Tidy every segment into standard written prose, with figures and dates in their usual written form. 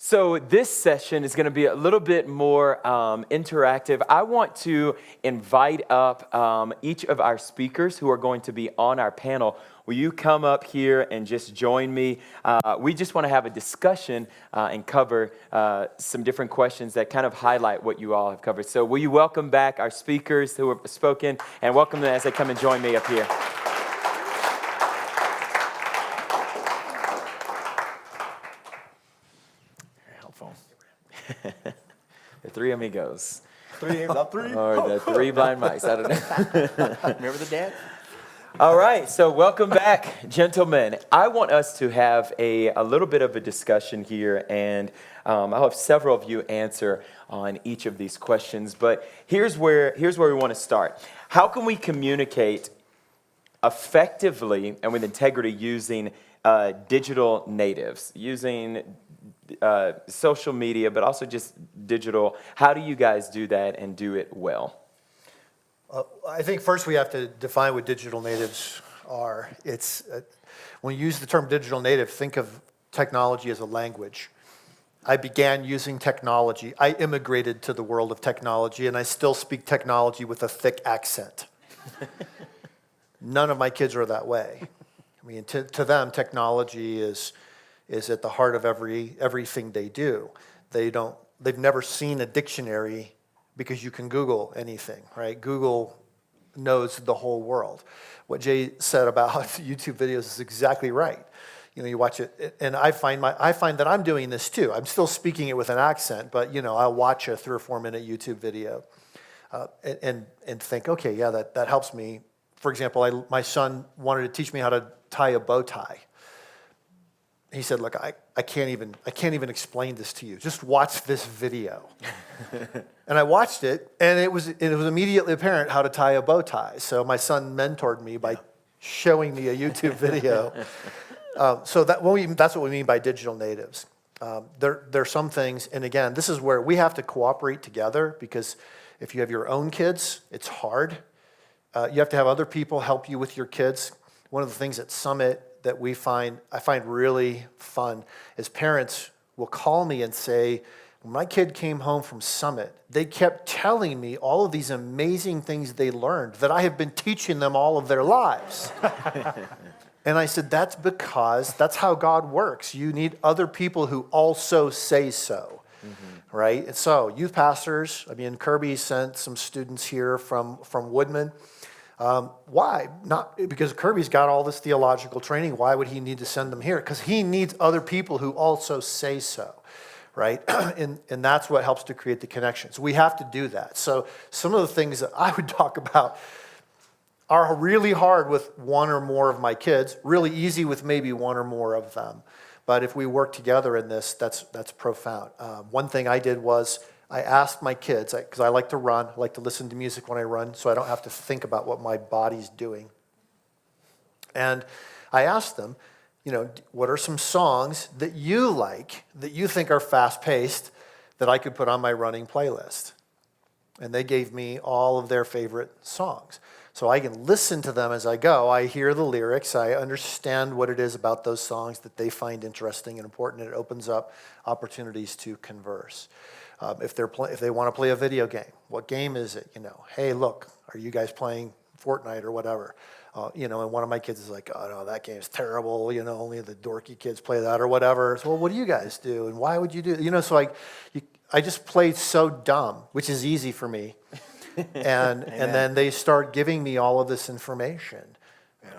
So this session is going to be a little bit more interactive. I want to invite up each of our speakers who are going to be on our panel. Will you come up here and just join me? We just want to have a discussion and cover some different questions that kind of highlight what you all have covered. So will you welcome back our speakers who have spoken and welcome them as they come and join me up here. The three amigos. Not three? Or the three blind mice. I don't know. Remember the dad? All right, so welcome back, gentlemen. I want us to have a little bit of a discussion here, and I'll have several of you answer on each of these questions. But here's where we want to start. How can we communicate effectively and with integrity using digital natives, using social media, but also just digital? How do you guys do that and do it well? I think first we have to define what digital natives are. It's when you use the term digital native, think of technology as a language. I began using technology. I immigrated to the world of technology, and I still speak technology with a thick accent. None of my kids are that way. I mean, to them, technology is at the heart of everything they do. They've never seen a dictionary because you can Google anything, right? Google knows the whole world. What Jay said about YouTube videos is exactly right. You know, you watch it, and I find that I'm doing this too. I'm still speaking it with an accent, but I'll watch a 3 or 4 minute YouTube video and think, okay, yeah, that helps me. For example, my son wanted to teach me how to tie a bow tie. He said, "Look, I can't even explain this to you. Just watch this video." And I watched it, and it was immediately apparent how to tie a bow tie. So my son mentored me by showing me a YouTube video. So that's what we mean by digital natives. There are some things, and again, this is where we have to cooperate together, because if you have your own kids, it's hard. You have to have other people help you with your kids. One of the things at Summit that I find really fun is parents will call me and say, when my kid came home from Summit, they kept telling me all of these amazing things they learned that I have been teaching them all of their lives. And I said, that's because that's how God works. You need other people who also say so, right? And so youth pastors, Kirby sent some students here from Woodman. Why? Not because Kirby's got all this theological training. Why would he need to send them here? Because he needs other people who also say so, right? and that's what helps to create the connections. We have to do that. So some of the things that I would talk about are really hard with one or more of my kids, really easy with maybe one or more of them. But if we work together in this, that's profound. One thing I did was I asked my kids, because I like to run, I like to listen to music when I run, so I don't have to think about what my body's doing. And I asked them, what are some songs that you like, that you think are fast-paced, that I could put on my running playlist? And they gave me all of their favorite songs. So I can listen to them as I go. I hear the lyrics. I understand what it is about those songs that they find interesting and important, and it opens up opportunities to converse. If they want to play a video game, what game is it? Hey, look, are you guys playing Fortnite or whatever? And one of my kids is like, oh no, that game's terrible. Only the dorky kids play that or whatever. So, well, what do you guys do? And why would you do? So I just played so dumb, which is easy for me. And then they start giving me all of this information.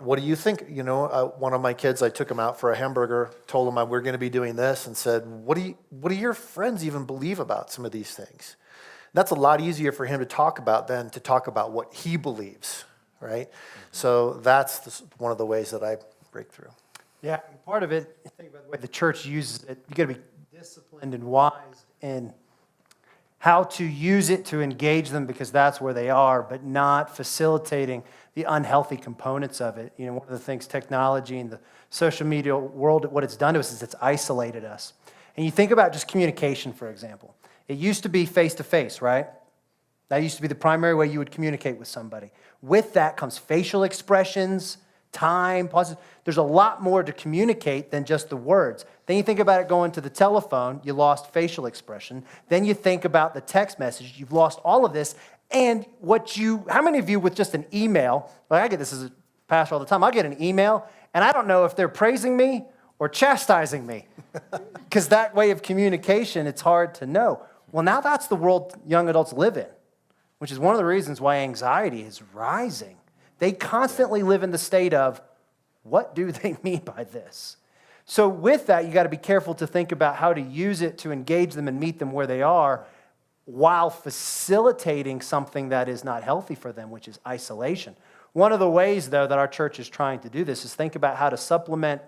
What do you think? One of my kids, I took him out for a hamburger, told him we're going to be doing this, and said, what do your friends even believe about some of these things? That's a lot easier for him to talk about than to talk about what he believes, right? So that's one of the ways that I break through. Yeah, part of it, think about the way the church uses it. You got to be disciplined and wise in how to use it to engage them, because that's where they are, but not facilitating the unhealthy components of it. One of the things technology and the social media world, what it's done to us is it's isolated us. And you think about just communication, for example. It used to be face-to-face, right? That used to be the primary way you would communicate with somebody. With that comes facial expressions, time, pauses. There's a lot more to communicate than just the words. Then you think about it going to the telephone, you lost facial expression. Then you think about the text message, you've lost all of this. And how many of you with just an email, like I get this as a pastor all the time, I get an email and I don't know if they're praising me or chastising me. Because that way of communication, it's hard to know. Well, now that's the world young adults live in, which is one of the reasons why anxiety is rising. They constantly live in the state of, what do they mean by this? So with that, you got to be careful to think about how to use it to engage them and meet them where they are while facilitating something that is not healthy for them, which is isolation. One of the ways, though, that our church is trying to do this is think about how to supplement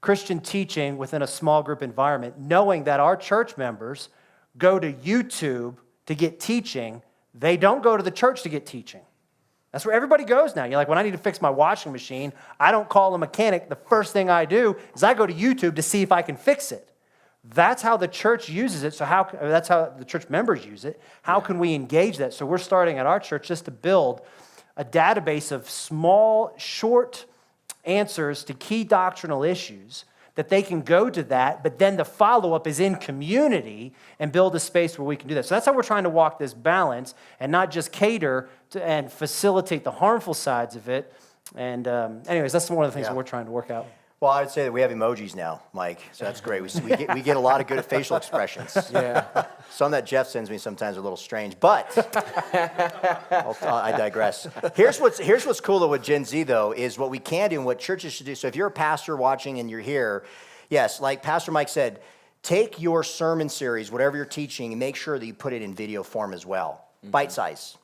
Christian teaching within a small group environment, knowing that our church members go to YouTube to get teaching. They don't go to the church to get teaching. That's where everybody goes now. You're like, when I need to fix my washing machine, I don't call a mechanic. The first thing I do is I go to YouTube to see if I can fix it. That's how the church uses it. So that's how the church members use it. How can we engage that? So we're starting at our church just to build a database of small, short answers to key doctrinal issues that they can go to that, but then the follow-up is in community and build a space where we can do that. So that's how we're trying to walk this balance and not just cater to and facilitate the harmful sides of it. And anyways, that's one of the things that we're trying to work out. Well, I'd say that we have emojis now, Mike, so that's great. We get a lot of good facial expressions. Yeah. Some that Jeff sends me sometimes are a little strange, but I digress. Here's what's cool though with Gen Z though is what we can do and what churches should do. So if you're a pastor watching and you're here, yes, like Pastor Mike said, take your sermon series, whatever you're teaching, and make sure that you put it in video form as well. Mm-hmm. Bite size.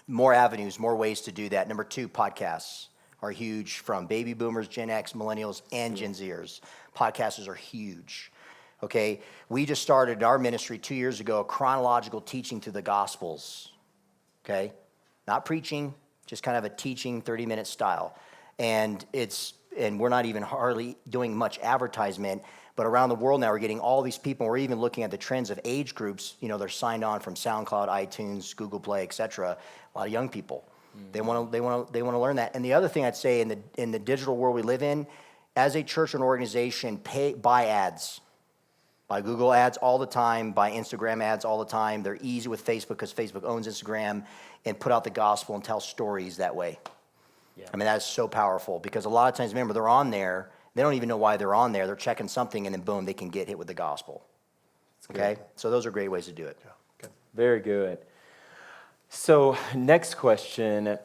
More avenues, more ways to do that. Number 2, podcasts are huge from baby boomers, Gen X, millennials, and Gen Zers. Podcasters are huge, okay? We just started our ministry 2 years ago, a chronological teaching through the Gospels, okay? Not preaching, just kind of a teaching 30-minute style. And we're not even hardly doing much advertisement, but around the world now we're getting all these people. We're even looking at the trends of age groups. You know, they're signed on from SoundCloud, iTunes, Google Play, et cetera. A lot of young people. They want to learn that. And the other thing I'd say in the digital world we live in, as a church and organization, buy ads. Buy Google ads all the time, buy Instagram ads all the time. They're easy with Facebook because Facebook owns Instagram, and put out the gospel and tell stories that way. Yeah. I mean, that is so powerful because a lot of times, remember, they're on there. They don't even know why they're on there. They're checking something, and then boom, they can get hit with the gospel. Okay? So those are great ways to do it. Yeah, good. Very good. So next question,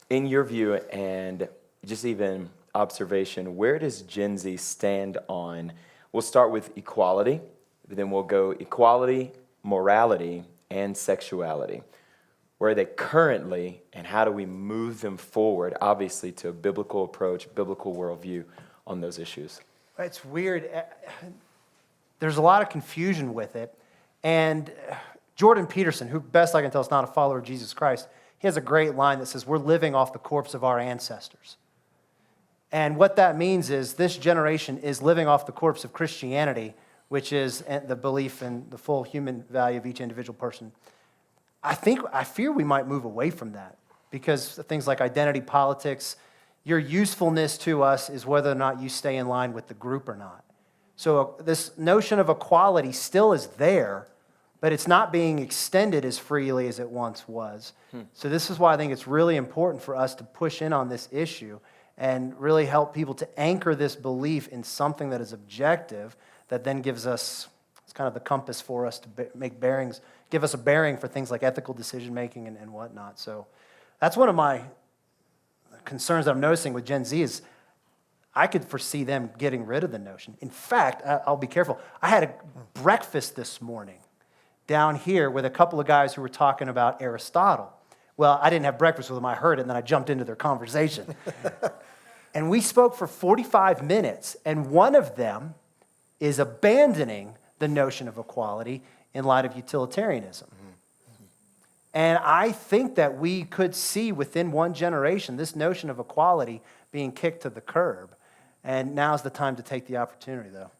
in your view and just even observation, where does Gen Z stand on, we'll start with equality, then we'll go equality, morality, and sexuality. Where are they currently, and how do we move them forward, obviously, to a biblical approach, biblical worldview on those issues? It's weird. There's a lot of confusion with it. And Jordan Peterson, who best I can tell is not a follower of Jesus Christ, he has a great line that says, we're living off the corpse of our ancestors. And what that means is this generation is living off the corpse of Christianity, which is the belief in the full human value of each individual person. I fear we might move away from that because of things like identity politics, your usefulness to us is whether or not you stay in line with the group or not. So this notion of equality still is there, but it's not being extended as freely as it once was. So this is why I think it's really important for us to push in on this issue and really help people to anchor this belief in something that is objective that then gives us, it's kind of the compass for us to make bearings, give us a bearing for things like ethical decision-making and whatnot. So that's one of my concerns that I'm noticing with Gen Z is I could foresee them getting rid of the notion. In fact, I'll be careful. I had a breakfast this morning down here with a couple of guys who were talking about Aristotle. Well, I didn't have breakfast with them. I heard it, and then I jumped into their conversation. And we spoke for 45 minutes, and one of them is abandoning the notion of equality in light of utilitarianism. Mm-hmm. And I think that we could see within one generation this notion of equality being kicked to the curb. And now's the time to take the opportunity, though.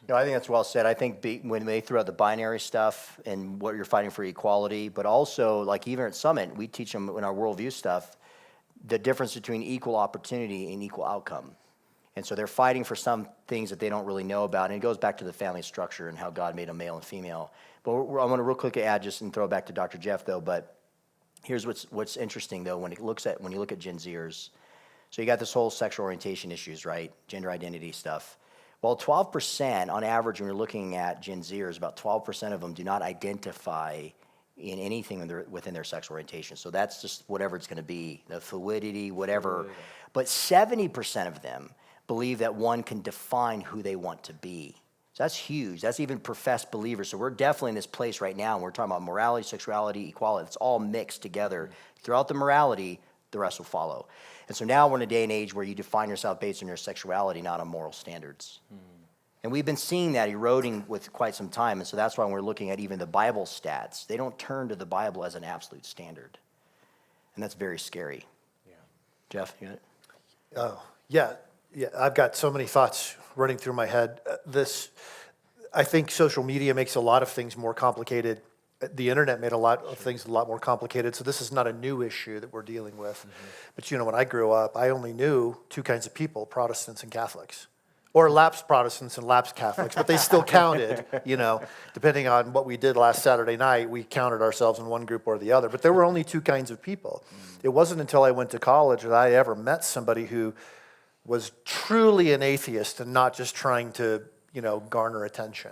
No, I think that's well said. I think when they threw out the binary stuff and what you're fighting for equality, but also, like even at Summit, we teach them in our worldview stuff, the difference between equal opportunity and equal outcome. And so they're fighting for some things that they don't really know about. And it goes back to the family structure and how God made a male and female. But I want to real quick add just and throw it back to Dr. Jeff, though. But here's what's interesting, though, when you look at Gen Zers. So you got this whole sexual orientation issues, right? Gender identity stuff. Well, 12% on average, when you're looking at Gen Zers, about 12% of them do not identify in anything within their sexual orientation. So that's just whatever it's going to be, the fluidity, whatever. But 70% of them believe that one can define who they want to be. So that's huge. That's even professed believers. So we're definitely in this place right now, and we're talking about morality, sexuality, equality. It's all mixed together. Throughout the morality, the rest will follow. And so now we're in a day and age where you define yourself based on your sexuality, not on moral standards. And we've been seeing that eroding with quite some time. And so that's why when we're looking at even the Bible stats, they don't turn to the Bible as an absolute standard. And that's very scary. Yeah. Jeff, you got it? Oh, yeah. I've got so many thoughts running through my head. I think social media makes a lot of things more complicated. The internet made a lot of things a lot more complicated. So this is not a new issue that we're dealing with. But when I grew up, I only knew two kinds of people, Protestants and Catholics. Or lapsed Protestants and lapsed Catholics, but they still counted, depending on what we did last Saturday night, we counted ourselves in one group or the other. But there were only two kinds of people. It wasn't until I went to college that I ever met somebody who was truly an atheist and not just trying to, garner attention,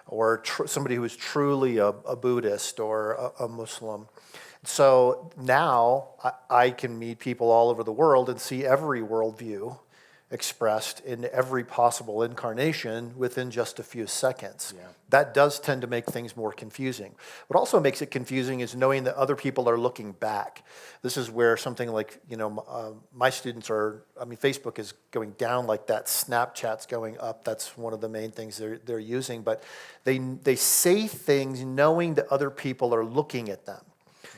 or somebody who was truly a Buddhist or a Muslim. So now I can meet people all over the world and see every worldview expressed in every possible incarnation within just a few seconds. Yeah. That does tend to make things more confusing. What also makes it confusing is knowing that other people are looking back. This is where something like, my students Facebook is going down like that. Snapchat's going up. That's one of the main things they're using. But they say things knowing that other people are looking at them.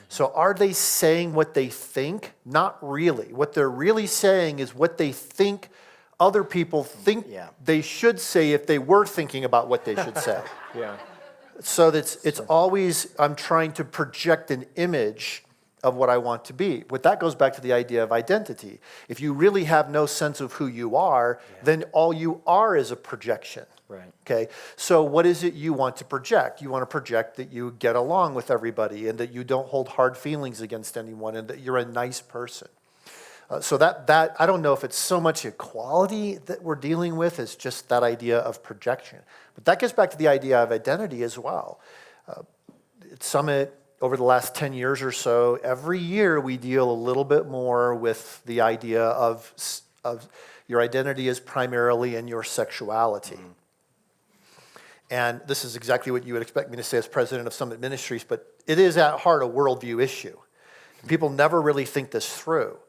So are they saying what they think? Not really. What they're really saying is what they think other people think they should say if they were thinking about what they should say. So it's always, I'm trying to project an image of what I want to be. But that goes back to the idea of identity. If you really have no sense of who you are, then all you are is a projection. Right. Okay. So what is it you want to project? You want to project that you get along with everybody and that you don't hold hard feelings against anyone and that you're a nice person. So that I don't know if it's so much equality that we're dealing with as just that idea of projection. But that gets back to the idea of identity as well. At Summit, over the last 10 years or so, every year we deal a little bit more with the idea of your identity is primarily in your sexuality. And this is exactly what you would expect me to say as president of Summit Ministries, but it is at heart a worldview issue. People never really think this through.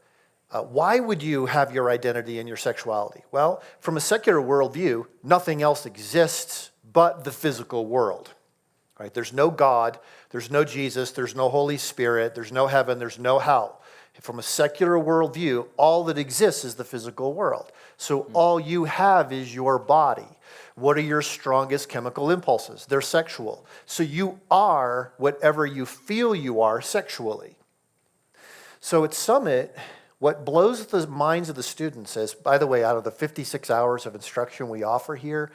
Why would you have your identity in your sexuality? Well, from a secular worldview, nothing else exists but the physical world. Right? There's no God, there's no Jesus, there's no Holy Spirit, there's no heaven, there's no hell. From a secular worldview, all that exists is the physical world. So all you have is your body. What are your strongest chemical impulses? They're sexual. So you are whatever you feel you are sexually. So at Summit, what blows the minds of the students is, by the way, out of the 56 hours of instruction we offer here,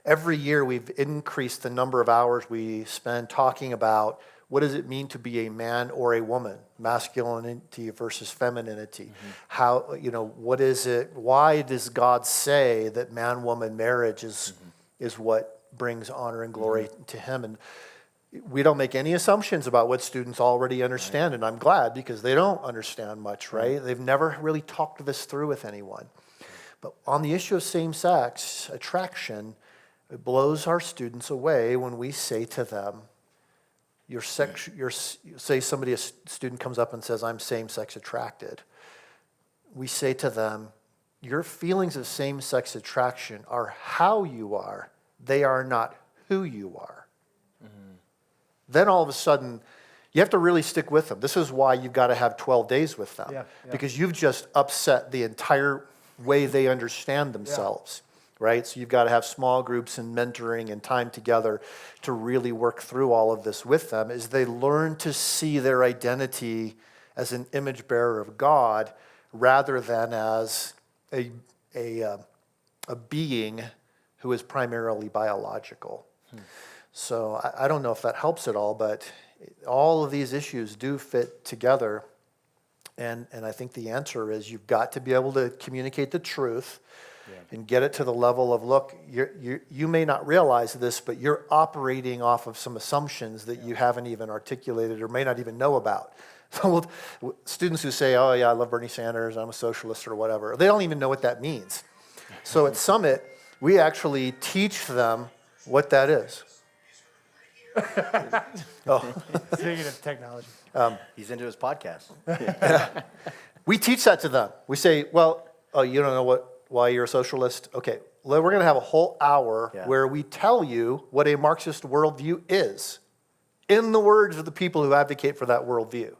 every year we've increased the number of hours we spend talking about what does it mean to be a man or a woman, masculinity versus femininity. How, what is it, why does God say that man-woman marriage is what brings honor and glory to him? And we don't make any assumptions about what students already understand, and I'm glad because they don't understand much, right? They've never really talked this through with anyone. But on the issue of same-sex attraction, it blows our students away when we say to them, say a student comes up and says, I'm same-sex attracted. We say to them, your feelings of same-sex attraction are how you are. They are not who you are. Then all of a sudden, you have to really stick with them. This is why you've got to have 12 days with them. Because you've just upset the entire way they understand themselves. Right? So you've got to have small groups and mentoring and time together to really work through all of this with them as they learn to see their identity as an image bearer of God rather than as a being who is primarily biological. So I don't know if that helps at all, but all of these issues do fit together. And I think the answer is you've got to be able to communicate the truth and get it to the level of, look, you may not realize this, but you're operating off of some assumptions that you haven't even articulated or may not even know about. So students who say, oh yeah, I love Bernie Sanders, I'm a socialist or whatever, they don't even know what that means. So at Summit, we actually teach them what that is. Speaking of technology. He's into his podcast. We teach that to them. We say, well, oh, you don't know why you're a socialist? Okay, well, we're going to have a whole hour where we tell you what a Marxist worldview is, in the words of the people who advocate for that worldview.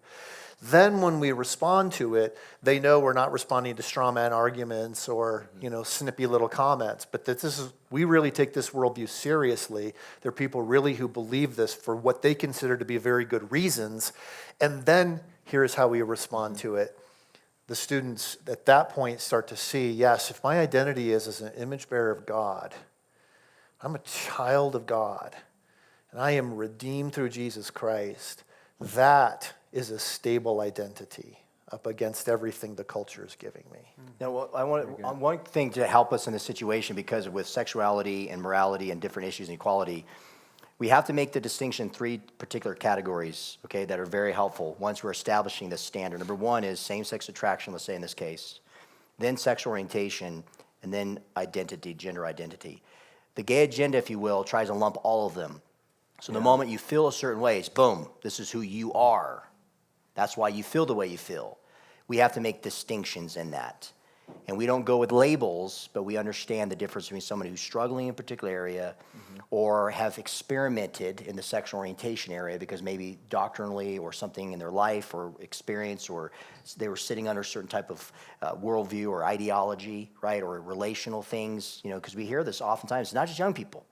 Then when we respond to it, they know we're not responding to straw man arguments or, snippy little comments, but that we really take this worldview seriously. There are people really who believe this for what they consider to be very good reasons. And then here's how we respond to it. The students at that point start to see, yes, if my identity is as an image bearer of God, I'm a child of God, and I am redeemed through Jesus Christ, that is a stable identity up against everything the culture is giving me. Now, one thing to help us in this situation, because with sexuality and morality and different issues and equality, we have to make the distinction in three particular categories, okay, that are very helpful once we're establishing this standard. Number one is same-sex attraction, let's say in this case, then sexual orientation, and then identity, gender identity. The gay agenda, if you will, tries to lump all of them. So the moment you feel a certain way, it's boom, this is who you are. That's why you feel the way you feel. We have to make distinctions in that. And we don't go with labels, but we understand the difference between somebody who's struggling in a particular area or have experimented in the sexual orientation area because maybe doctrinally or something in their life or experience or they were sitting under a certain type of worldview or ideology, right, or relational things, because we hear this oftentimes. It's not just young people.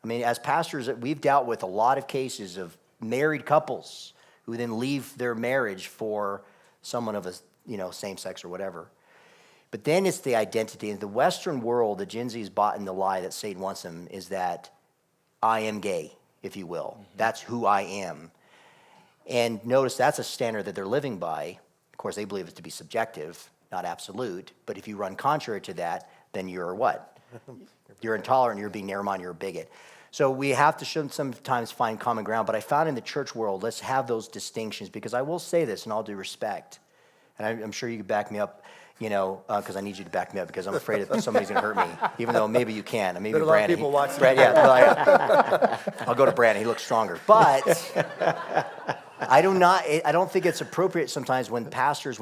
I mean, as pastors, we've dealt with a lot of cases of married couples who then leave their marriage for someone of a, same sex or whatever. But then it's the identity. In the Western world, the Gen Z is bought in the lie that Satan wants them is that I am gay, if you will. That's who I am. And notice that's a standard that they're living by. Of course, they believe it to be subjective, not absolute. But if you run contrary to that, then you're what? You're intolerant, you're being narrow-minded, you're a bigot. So we have to sometimes find common ground. But I found in the church world, let's have those distinctions. Because I will say this in all due respect, and I'm sure you can back me up, because I need you to back me up because I'm afraid that somebody's going to hurt me, even though maybe you can. Maybe There are a lot of people watching. I'll go to Brandon. He looks stronger. But I don't think it's appropriate sometimes when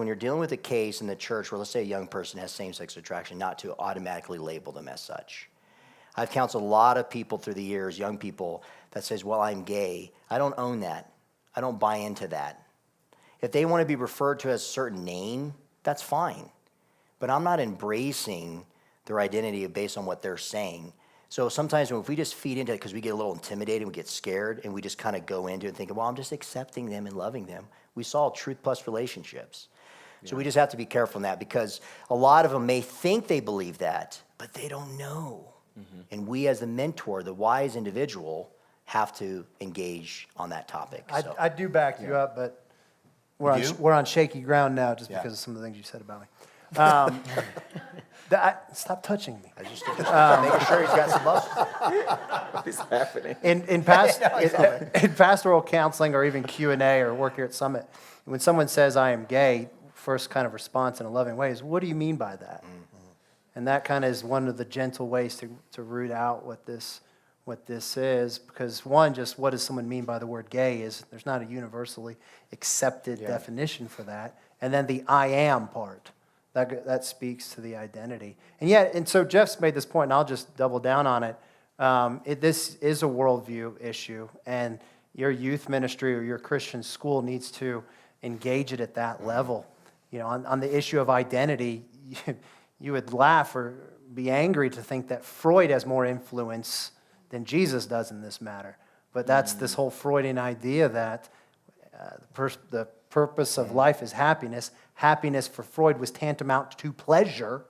you're dealing with a case in the church where, let's say, a young person has same-sex attraction, not to automatically label them as such. I've counseled a lot of people through the years, young people, that says, well, I'm gay. I don't own that. I don't buy into that. If they want to be referred to as a certain name, that's fine. But I'm not embracing their identity based on what they're saying. So sometimes if we just feed into it because we get a little intimidated, we get scared, and we just kind of go into it and think, well, I'm just accepting them and loving them. We saw truth plus relationships. So we just have to be careful in that because a lot of them may think they believe that, but they don't know. And we as the mentor, the wise individual, have to engage on that topic. I do back you up, but we're on shaky ground now just because of some of the things you said about me. Stop touching me. I just making sure he's got some muscles. What is happening? In pastoral counseling or even Q&A or work here at Summit, when someone says I am gay, first kind of response in a loving way is, what do you mean by that? And that kind of is one of the gentle ways to root out what this is, because one, just what does someone mean by the word gay is there's not a universally accepted definition for that. And then the I am part, that speaks to the identity. And so Jeff's made this point, and I'll just double down on it. This is a worldview issue, and your youth ministry or your Christian school needs to engage it at that level. On the issue of identity, you would laugh or be angry to think that Freud has more influence than Jesus does in this matter. But that's this whole Freudian idea that The purpose of life is happiness. Happiness for Freud was tantamount to pleasure,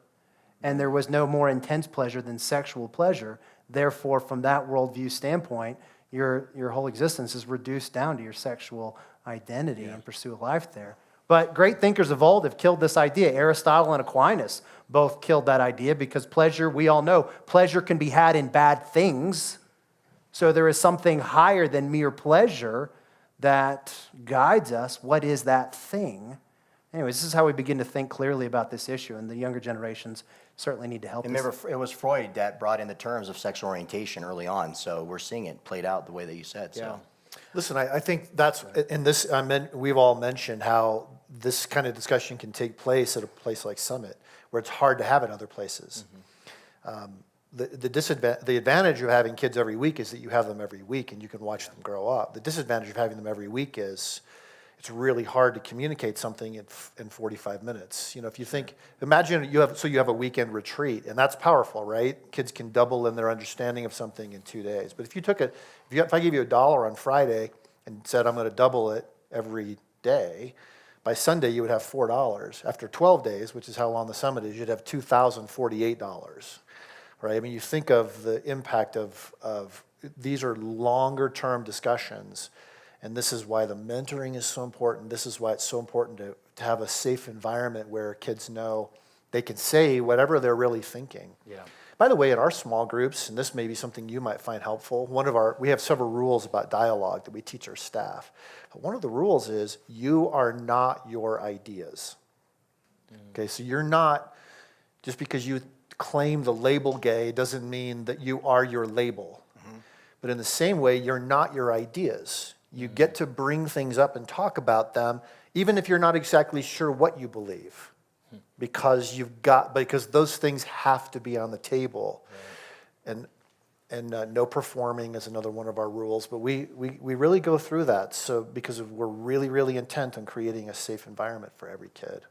and there was no more intense pleasure than sexual pleasure. Therefore, from that worldview standpoint, your whole existence is reduced down to your sexual identity and pursue a life there. But great thinkers of old have killed this idea. Aristotle and Aquinas both killed that idea because pleasure, we all know, pleasure can be had in bad things. So there is something higher than mere pleasure that guides us. What is that thing? Anyways, this is how we begin to think clearly about this issue, and the younger generations certainly need to help us. Remember, it was Freud that brought in the terms of sexual orientation early on, so we're seeing it played out the way that you said. Yeah. So. Listen, I think that's, in this, we've all mentioned how this kind of discussion can take place at a place like Summit, where it's hard to have it other places. The advantage of having kids every week is that you have them every week and you can watch them grow up. The disadvantage of having them every week is it's really hard to communicate something in 45 minutes. You know, if you think, imagine you have a weekend retreat, and that's powerful, right? Kids can double in their understanding of something in 2 days. But if you took if I gave you $1 on Friday and said I'm going to double it every day, by Sunday you would have $4. After 12 days, which is how long the summit is, you'd have $2,048. Right? I mean, you think of the impact of these are longer term discussions. And this is why the mentoring is so important. This is why it's so important to have a safe environment where kids know they can say whatever they're really thinking. Yeah. By the way, in our small groups, and this may be something you might find helpful, we have several rules about dialogue that we teach our staff. But one of the rules is you are not your ideas. Okay, so you're not, just because you claim the label gay doesn't mean that you are your label. But in the same way, you're not your ideas. You get to bring things up and talk about them, even if you're not exactly sure what you believe, because those things have to be on the table. Right. And no performing is another one of our rules. But we really go through that because we're really, really intent on creating a safe environment for every kid.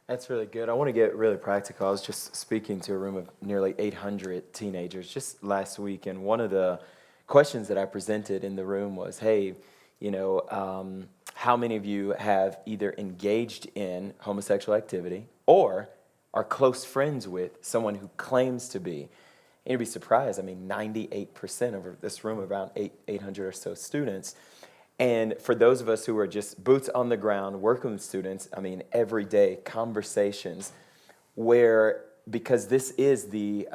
That's really good. I want to get really practical. I was just speaking to a room of nearly 800 teenagers just last week, and one of the questions that I presented in the room was, hey, how many of you have either engaged in homosexual activity or are close friends with someone who claims to be? And you'd be surprised. 98% of this room, around 800 or so students. And for those of us who are just boots on the ground, working with students, everyday conversations where, because this is the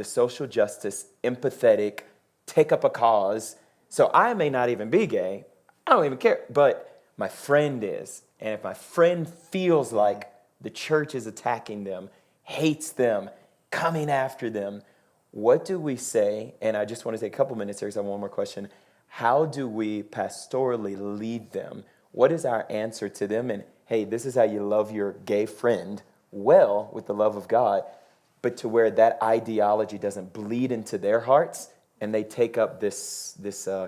social justice, empathetic, take up a cause. So I may not even be gay. I don't even care. But my friend is. And if my friend feels like the church is attacking them, hates them, coming after them, what do we say? And I just want to take a couple minutes here because I have one more question. How do we pastorally lead them? What is our answer to them? And hey, this is how you love your gay friend well with the love of God, but to where that ideology doesn't bleed into their hearts and they take up this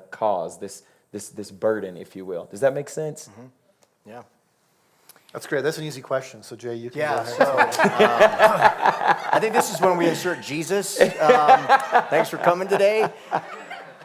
cause, this burden, if you will. Does that make sense? Mm-hmm. Yeah. That's great. That's an easy question. So Jay, you can Yeah, go ahead. so I think this is when we insert Jesus. Thanks for coming today.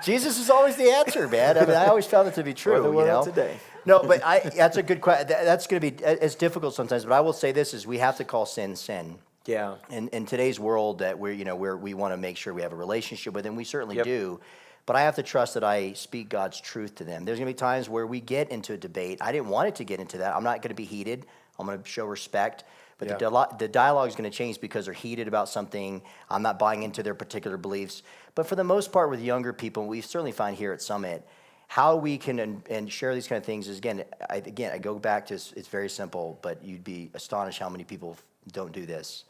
Jesus is always the answer, man. I always found it to be true. Or the world today. No, but that's a good question. That's going to be, it's difficult sometimes, but I will say this is we have to call sin, sin. Yeah. In today's world that we want to make sure we have a relationship with them, we certainly do. But I have to trust that I speak God's truth to them. There's going to be times where we get into a debate. I didn't want it to get into that. I'm not going to be heated. I'm going to show respect. But the dialogue is going to change because they're heated about something. I'm not buying into their particular beliefs. But for the most part with younger people, we certainly find here at Summit, how we can and share these kind of things is, again, I go back to, it's very simple, but you'd be astonished how many people don't do this.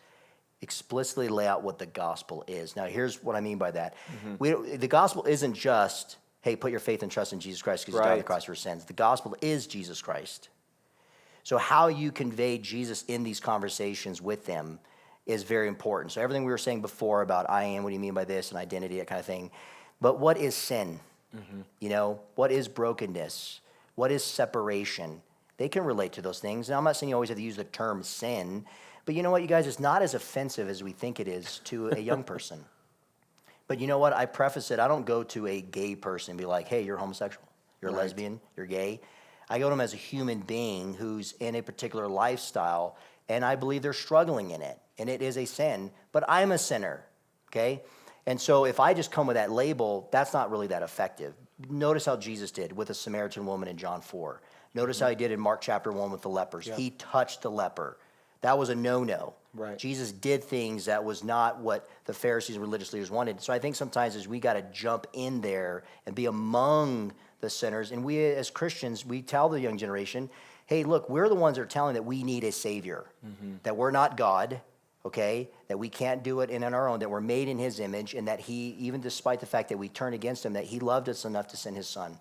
Explicitly lay out what the gospel is. Now, here's what I mean by that. The gospel isn't just, hey, put your faith and trust in Jesus Christ because he died on the cross for your sins. The gospel is Jesus Christ. So how you convey Jesus in these conversations with them is very important. So everything we were saying before about I am, what do you mean by this, and identity, that kind of thing. But what is sin? What is brokenness? What is separation? They can relate to those things. And I'm not saying you always have to use the term sin, but you know what, you guys, it's not as offensive as we think it is to a young person. But you know what, I preface it, I don't go to a gay person and be like, hey, you're homosexual, you're a lesbian, you're gay. I go to them as a human being who's in a particular lifestyle, and I believe they're struggling in it, and it is a sin, but I'm a sinner, okay? And so if I just come with that label, that's not really that effective. Notice how Jesus did with the Samaritan woman in John 4. Notice how he did in Mark chapter 1 with the lepers. Yeah. He touched the leper. That was a no-no. Right. Jesus did things that was not what the Pharisees and religious leaders wanted. So I think sometimes is we got to jump in there and be among the sinners. And we as Christians, we tell the young generation, hey, look, we're the ones that are telling that we need a Savior, that we're not God, okay, that we can't do it in our own, that we're made in his image, and that he, even despite the fact that we turn against him, that he loved us enough to send his son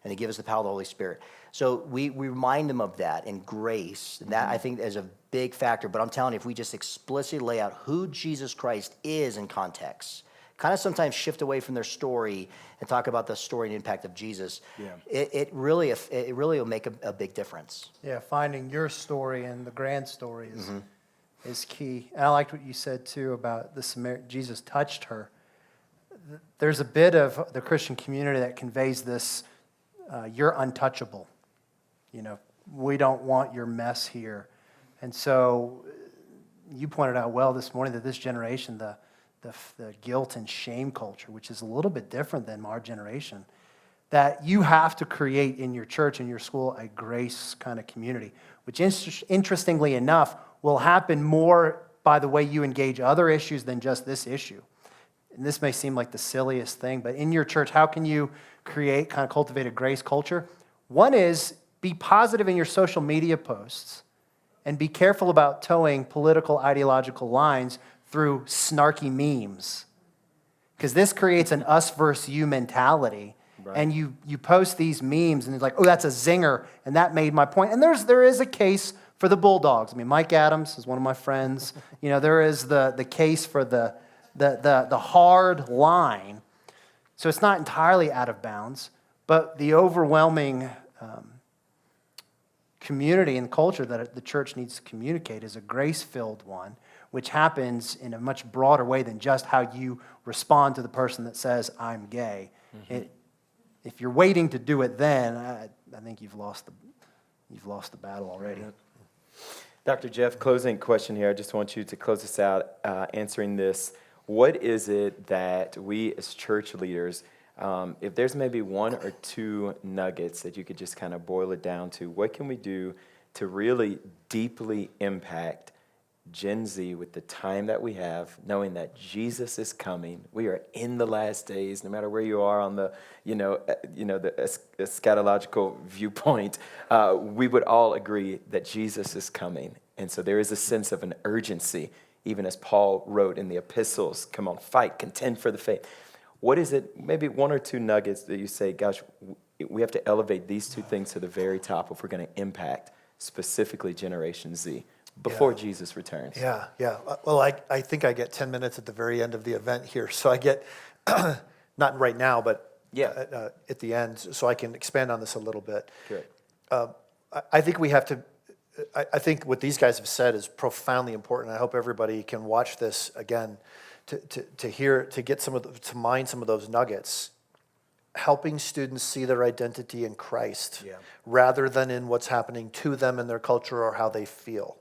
and to give us the power of the Holy Spirit. So we remind them of that and grace. And that, I think, is a big factor. But I'm telling you, if we just explicitly lay out who Jesus Christ is in context, kind of sometimes shift away from their story and talk about the story and impact of Jesus, it really will make a big difference. Yeah, finding your story and the grand story is key. And I liked what you said, too, about Jesus touched her. There's a bit of the Christian community that conveys this, you're untouchable. You know, we don't want your mess here. And so you pointed out well this morning that this generation, the guilt and shame culture, which is a little bit different than our generation, that you have to create in your church and your school a grace kind of community, which interestingly enough will happen more by the way you engage other issues than just this issue. And this may seem like the silliest thing, but in your church, how can you cultivate a grace culture? One is be positive in your social media posts and be careful about towing political ideological lines through snarky memes. Because this creates an us versus you mentality. Right. And you post these memes and it's like, oh, that's a zinger, and that made my point. And there is a case for the Bulldogs. I mean, Mike Adams is one of my friends. You know, there is the case for the hard line. So it's not entirely out of bounds, but the overwhelming community and culture that the church needs to communicate is a grace-filled one, which happens in a much broader way than just how you respond to the person that says, I'm gay. If you're waiting to do it then, I think you've lost the battle already. Dr. Jeff, closing question here. I just want you to close us out answering this. What is it that we as church leaders, if there's maybe one or two nuggets that you could just kind of boil it down to, what can we do to really deeply impact Gen Z with the time that we have, knowing that Jesus is coming? We are in the last days, no matter where you are on the, the eschatological viewpoint. We would all agree that Jesus is coming. And so there is a sense of an urgency, even as Paul wrote in the epistles, come on, fight, contend for the faith. What is it, maybe one or two nuggets that you say, gosh, we have to elevate these two things to the very top if we're going to impact specifically Generation Z before Jesus returns? Yeah. Well, I think I get 10 minutes at the very end of the event here. So I get, not right now, but at the end, so I can expand on this a little bit. Good. I think we have to, I think what these guys have said is profoundly important. I hope everybody can watch this again to hear, to get to mine some of those nuggets. Helping students see their identity in Christ rather than in what's happening to them in their culture or how they feel.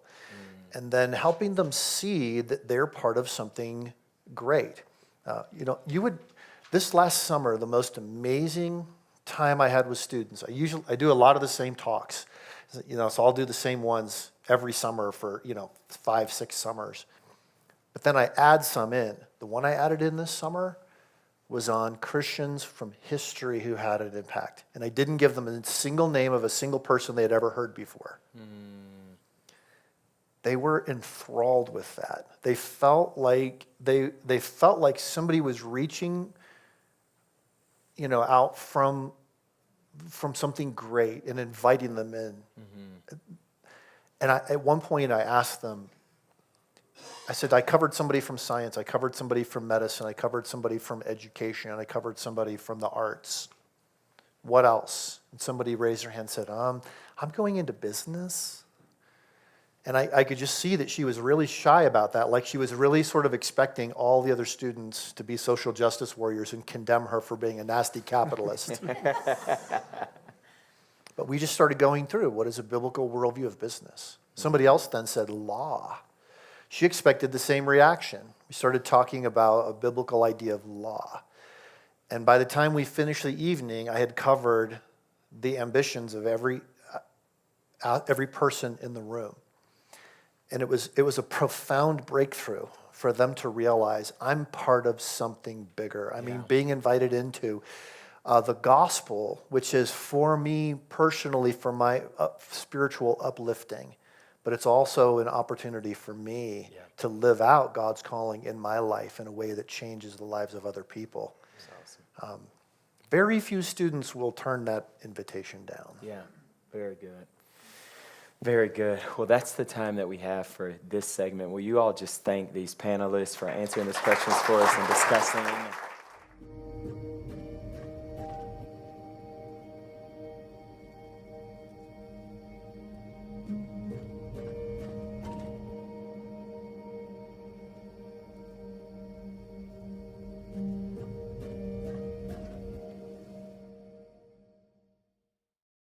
And then helping them see that they're part of something great. This last summer, the most amazing time I had with students, I do a lot of the same talks. So I'll do the same ones every summer for, 5-6 summers. But then I add some in. The one I added in this summer was on Christians from history who had an impact. And I didn't give them a single name of a single person they had ever heard before. They were enthralled with that. They felt like they felt like somebody was reaching, out from something great and inviting them in. And at one point I asked them, I said, I covered somebody from science, I covered somebody from medicine, I covered somebody from education, and I covered somebody from the arts. What else? And somebody raised their hand and said, I'm going into business. And I could just see that she was really shy about that, like she was really sort of expecting all the other students to be social justice warriors and condemn her for being a nasty capitalist. But we just started going through, what is a biblical worldview of business? Somebody else then said law. She expected the same reaction. We started talking about a biblical idea of law. And by the time we finished the evening, I had covered the ambitions of every person in the room. And it was a profound breakthrough for them to realize I'm part of something bigger. I mean, being invited into the gospel, which is for me personally, for my spiritual uplifting, but it's also an opportunity for me to live out God's calling in my life in a way that changes the lives of other people. Awesome. Very few students will turn that invitation down. Yeah, very good. Very good. Well, that's the time that we have for this segment. Will you all just thank these panelists for answering these questions for us and discussing